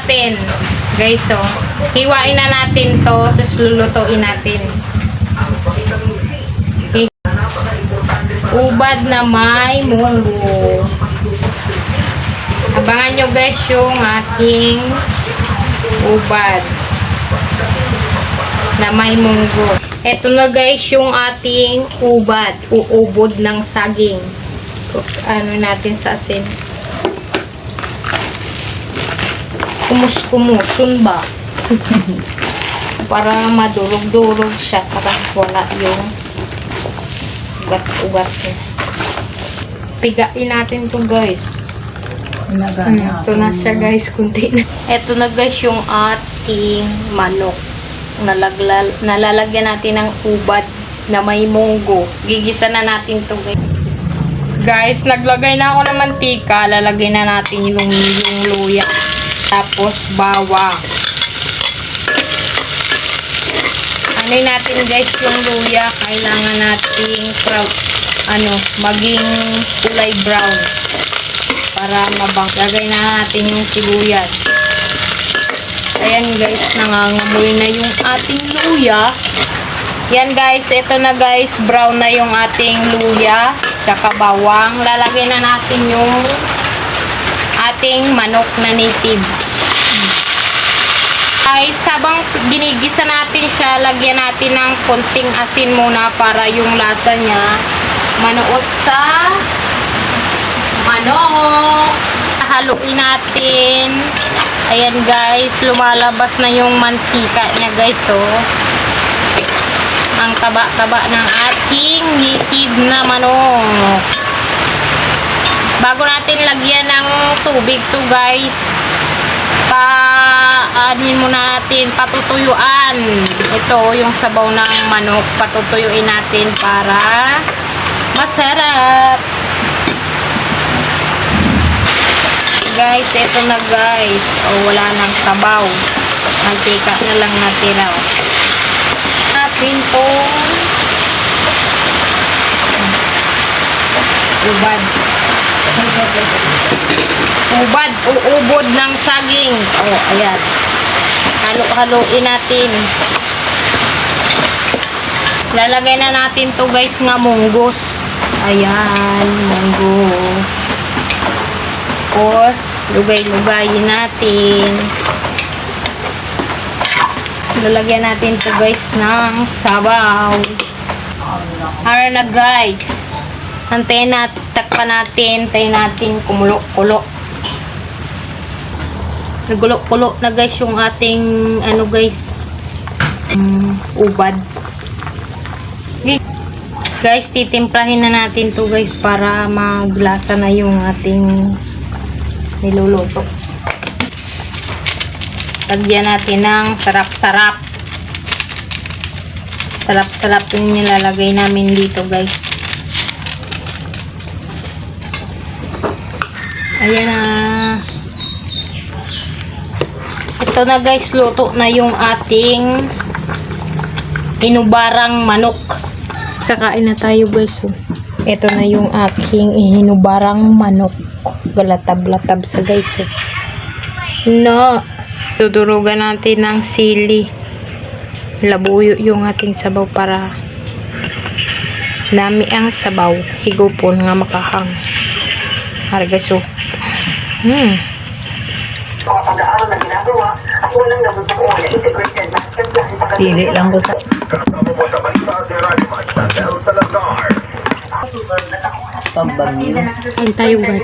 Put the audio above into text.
natin. Guys, so, hiwain na natin to, tapos lulutuin natin. Okay. Ubad na may munggo. Abangan nyo guys yung ating ubad na may munggo. Ito na guys yung ating ubad, uubod ng saging. Ano natin sa asin. Kumus-kumusun ba? Para madurog-durog siya, para wala yung ugat-ugat niya. Pigain natin to guys. Ito na siya guys, kunti na. Ito na guys yung ating manok. Nalalagyan natin ng ubad na may munggo. Gigisa na natin to guys. Guys, naglagay na ako ng mantika. Lalagay na natin yung luya. Tapos bawang. Ano natin guys yung luya. Kailangan nating maging kulay brown. Para mabang. Lagay na natin yung sibuyas. Ayan guys, nangangamoy na yung ating luya. Yan guys, ito na guys, brown na yung ating luya. Tsaka bawang. Lalagay na natin yung ating manok na native. Guys, habang ginigisa natin siya, lagyan natin ng konting asin muna para yung lasa niya manuot sa manok. Haluin natin. Ayan guys, lumalabas na yung mantika niya guys, oh. Ang taba-taba ng ating native na manok. Bago natin lagyan ng tubig to guys, anin muna natin, patutuyuan. Ito yung sabaw ng manok, patutuyuin natin para masarap. Guys, ito na guys. Wala nang sabaw. Mantika na lang natira. Natin tong ubad. Uubod ng saging. Ayan. Halo-haloin natin. Lalagay na natin to guys nga munggos. Ayan, munggo. Tapos, lugay-lugayin natin. Lalagyan natin to guys ng sabaw. Hara na guys. Antayin natin, takpan natin, tayo natin kumulo-kulo. Nagulo-kulo na guys yung ating guys, ubad. Guys, titimplahin na natin to guys para maglasa na yung ating niluluto. Lagyan natin ng sarap-sarap. Sarap-sarap yung nilalagay namin dito guys. Ayan na. Ito na guys, luto na yung ating inubarang manok. Kakain na tayo guys. Ito na yung aking inubarang manok. Galatab-latab sa guys. No. Tudurugan natin ng sili. Labuyo yung ating sabaw para nami ang sabaw. Higupon nga makahang. Hargaso. Pili lang ko sa pagbagyo. Kain tayo guys.